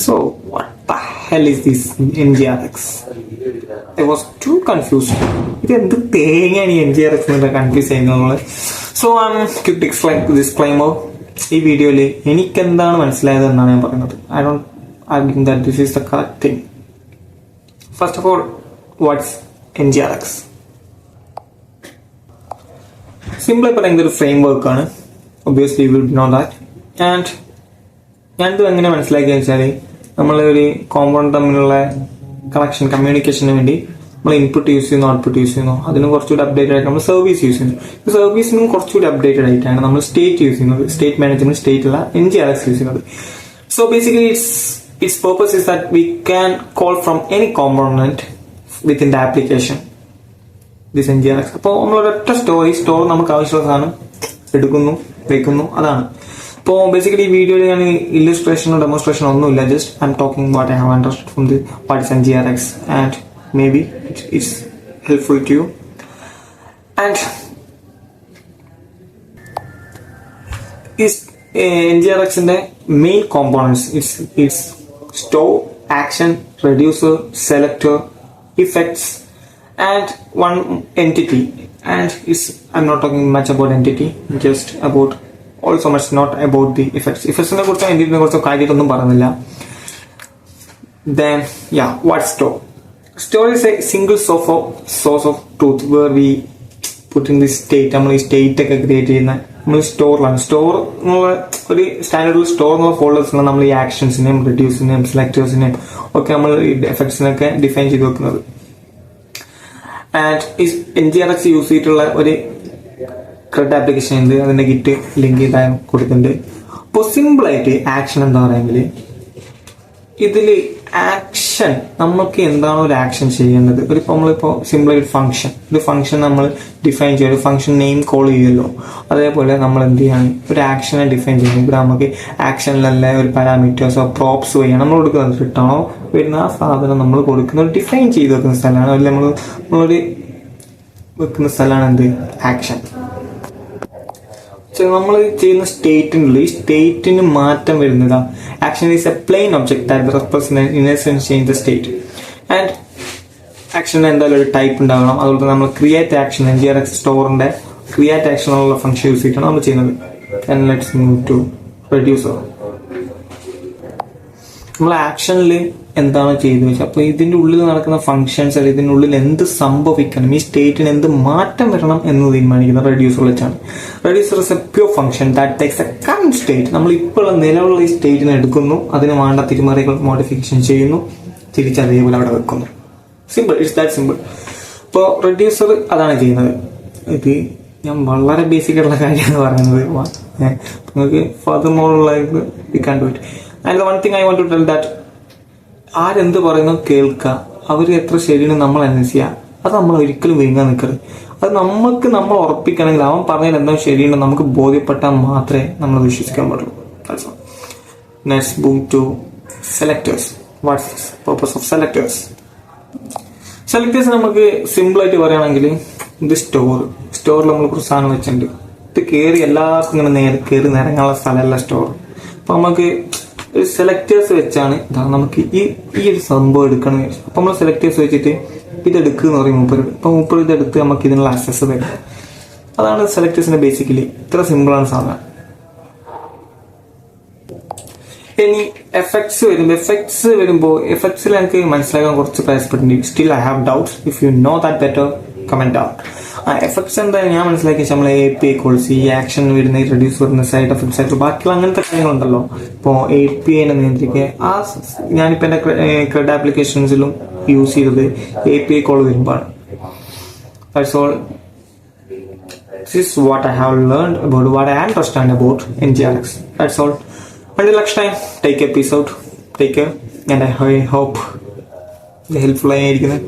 So, what the hell is this NGRX? I was too confused. ഇത് എന്ത് തേങ്ങയാണ് ഈ NGRX എന്നൊക്കെ കൺഫ്യൂസ് ചെയ്യുന്നത്. So quick disclaimer. ഈ വീഡിയോയിൽ എനിക്കെന്താണ് മനസ്സിലായത് എന്നാണ് ഞാൻ പറയുന്നത്. I don't argue that this is the correct thing. First of all, what's NGRX? സിമ്പിളായി പറയുന്നത് ഒരു ഫ്രെയിം വർക്ക് ആണ്. Obviously you will know that. And ഞാനിത് എങ്ങനെ മനസ്സിലാക്കിയെന്ന് വെച്ചാൽ നമ്മൾ ഒരു കോമ്പൗണ്ട് തമ്മിലുള്ള കണക്ഷൻ കമ്മ്യൂണിക്കേഷന് വേണ്ടി നമ്മൾ ഇൻപുട്ട് യൂസ് ചെയ്യുന്നു, ഔട്ട്പുട്ട് യൂസ് ചെയ്യുന്നു. അതിന് കുറച്ചുകൂടി അപ്ഡേറ്റഡ് ആയിട്ട് നമ്മൾ സർവീസ് യൂസ് ചെയ്യുന്നു. ഈ സർവീസിനും കുറച്ചുകൂടി അപ്ഡേറ്റഡ് ആയിട്ടാണ് നമ്മൾ സ്റ്റേറ്റ് യൂസ് ചെയ്യുന്നത്. സ്റ്റേറ്റ് മാനേജ്മെന്റ് സ്റ്റേറ്റ് ഉള്ള NGRX യൂസ് ചെയ്യുന്നത്. So basically its purpose is that we can call from any component within the application this NGRX. അപ്പോൾ നമ്മളൊരൊറ്റ സ്റ്റോർ നമുക്ക് ആവശ്യമുള്ള സാധനം എടുക്കുന്നു, വെക്കുന്നു, അതാണ്. അപ്പോൾ ബേസിക്കലി ഈ വീഡിയോയിൽ ഞാൻ ഇല്ലസ്ട്രേഷനോ ഡെമോൺസ്ട്രേഷനോ ഒന്നുമില്ല. Just I'm talking what I have understood from the what is NGRX and maybe it's helpful to you. And NGRXന്റെ main components it's store, action, reducer, selector, effects and one entity. And I'm not talking much about entity, just about also much not about the effects. Effects ne kuricho entity ne kuricho കാര്യമായിട്ടൊന്നും പറയുന്നില്ല. Then what's store? Store is a single source of truth where we put in the state. നമ്മൾ ഈ state ഒക്കെ create ചെയ്യുന്ന നമ്മൾ സ്റ്റോറിലാണ്. Store എന്നുള്ള ഒരു സ്റ്റാൻഡേർഡിൽ store എന്നുള്ള ഫോൾഡേഴ്സിലാണ് നമ്മൾ ഈ ആക്ഷൻസിനെയും റെഡ്യൂസിനെയും സെലക്ടേഴ്സിനെയും ഒക്കെ നമ്മൾ എഫക്ട്സിനൊക്കെ ഡിഫൈൻ ചെയ്ത് വെക്കുന്നത്. ആൻഡ് ഈ NGRX യൂസ് ചെയ്തിട്ടുള്ള ഒരു ക്രെഡ് ആപ്ലിക്കേഷൻ ഉണ്ട്. അതിന്റെ ഗിറ്റ് ലിങ്ക് ചെയ്താൽ കൊടുക്കുന്നുണ്ട്. അപ്പോൾ സിമ്പിളായിട്ട് ആക്ഷൻ എന്താ പറയുമെങ്കിൽ ഇതിൽ ആക്ഷൻ നമുക്ക് എന്താണ് ഒരു ആക്ഷൻ ചെയ്യേണ്ടത്. നമ്മളിപ്പോൾ സിമ്പിളായിട്ട് ഒരു ഫംഗ്ഷൻ നമ്മൾ ഡിഫൈൻ ചെയ്യും. ഒരു ഫംഗ്ഷൻ നെയിം കോൾ ചെയ്യുമല്ലോ, അതേപോലെ നമ്മൾ എന്ത് ചെയ്യാണ് ഒരു ആക്ഷനെ ഡിഫൈൻ ചെയ്യുന്നത്. ഇവിടെ നമുക്ക് ആക്ഷനിലല്ല ഒരു പാരാമീറ്റേഴ്സോ പ്രോപ്സ് വഴിയാണ് നമ്മൾ കൊടുക്കുന്നത്. റിട്ടേണോ വരുന്ന ആ സാധനം നമ്മൾ കൊടുക്കുന്ന ഡിഫൈൻ ചെയ്ത് വെക്കുന്ന സ്ഥലമാണ്. അതിൽ നമ്മളൊരു വെക്കുന്ന സ്ഥലമാണ് എന്ത് ആക്ഷൻ. നമ്മൾ ചെയ്യുന്ന സ്റ്റേറ്റിനുള്ള ഈ സ്റ്റേറ്റിന് മാറ്റം വരുന്നതാ. Action is a plain object that represent in essence change the state. And ആക്ഷന് എന്തായാലും ഒരു ടൈപ്പ് ഉണ്ടാകണം. അതുപോലെ നമ്മൾ ക്രിയേറ്റ് ആക്ഷൻ NGRX സ്റ്റോറിന്റെ ക്രിയേറ്റ് ആക്ഷനുള്ള ഫംഗ്ഷൻ യൂസ് ചെയ്തിട്ടാണ് നമ്മൾ ചെയ്യുന്നത്. And let's move to reducer. നമ്മൾ ആക്ഷനിൽ എന്താണ് ചെയ്തത് വെച്ചാൽ അപ്പോൾ ഇതിന്റെ ഉള്ളിൽ നടക്കുന്ന ഫംഗ്ഷൻസ് അല്ലെങ്കിൽ ഇതിന്റെ ഉള്ളിൽ എന്ത് സംഭവിക്കണം, ഈ സ്റ്റേറ്റിന് എന്ത് മാറ്റം വരണം എന്ന് തീരുമാനിക്കുന്നത് റെഡ്യൂസർ വെച്ചാണ്. Reducer is A pure function that takes A current state. നമ്മൾ ഇപ്പോൾ നിലവിലുള്ള ഈ സ്റ്റേറ്റിനെ എടുക്കുന്നു, അതിന് വേണ്ട തിരിമറികൾ മോഡിഫിക്കേഷൻ ചെയ്യുന്നു, തിരിച്ചതേപോലെ അവിടെ വെക്കുന്നു. Simple, it's that simple. ഇപ്പോൾ റെഡ്യൂസർ അതാണ് ചെയ്യുന്നത്. ഇത് ഞാൻ വളരെ ബേസിക് ആയിട്ടുള്ള കാര്യമാണ് പറയുന്നത്. നിങ്ങൾക്ക് ഫർദർ മോറുള്ള we can do it. And one thing I want to tell that ആരെന്ത് പറയുന്നു കേൾക്കുക, അവർ എത്ര ശരിയെന്ന് നമ്മൾ അനുസരിക്കുക. അത് നമ്മൾ ഒരിക്കലും വീങ്ങാൻ നിൽക്കരുത്. അത് നമ്മൾ ഉറപ്പിക്കണമെങ്കിൽ അവൻ പറഞ്ഞാൽ എന്താ ശരിയുണ്ടെന്ന് നമുക്ക് ബോധ്യപ്പെട്ടാൽ മാത്രമേ നമ്മൾ വിശ്വസിക്കാൻ പാടുള്ളൂ. Next move to selectors. What's the purpose of selectors? Selectors നമുക്ക് സിമ്പിളായിട്ട് പറയുകയാണെങ്കിൽ ഇത് സ്റ്റോറിൽ നമ്മൾ കുറച്ച് സാധനം വെച്ചിട്ടുണ്ട്. ഇത് കയറി എല്ലാവർക്കും ഇങ്ങനെ നേരെ കയറി നിരങ്ങാനുള്ള സ്ഥലമല്ല സ്റ്റോർ. അപ്പൊ നമുക്ക് ഒരു സെലക്ടേഴ്സ് വെച്ചാണ് നമുക്ക് ഈ ഒരു സംഭവം എടുക്കണം. അപ്പൊ നമ്മൾ സെലക്ടേഴ്സ് വെച്ചിട്ട് ഇതെടുക്കുക എന്ന് പറയും മൂപ്പർ. അപ്പൊ മൂപ്പർ ഇതെടുത്ത് നമുക്ക് ഇതിനുള്ള ആക്സസ് തരും. അതാണ് സെലക്ടേഴ്സിന്റെ ബേസിക്കലി. ഇത്ര സിമ്പിളാണ് സാധനം. ഇനി എഫക്ട്സ് വരുമ്പോൾ എഫക്ട്സിൽ എനിക്ക് മനസ്സിലാക്കാൻ കുറച്ച് പ്രയാസപ്പെട്ടിട്ടുണ്ട്. Still I have doubts. If you know that better comment out. Effects എന്താ ഞാൻ മനസ്സിലാക്കിയ നമ്മൾ API കോൾസ്, ഈ ആക്ഷൻ വരുന്ന റെഡ്യൂസ് വരുന്ന സൈഡ് എഫക്ട്സ് ആയിട്ട് ബാക്കിയുള്ള അങ്ങനത്തെ കാര്യങ്ങളുണ്ടല്ലോ. ഇപ്പോൾ API നിയന്ത്രിക്കുക. ഞാനിപ്പോൾ എൻ്റെ ക്രെഡ് ആപ്ലിക്കേഷൻസിലും യൂസ് ചെയ്തത് API കോൾ വരുമ്പോഴാണ്. That's all. This is what I have learned about what I understand about NGRX. That's all. Until next time, take care, peace out, take care, and I hope helpful ആയിരിക്കുന്നത്.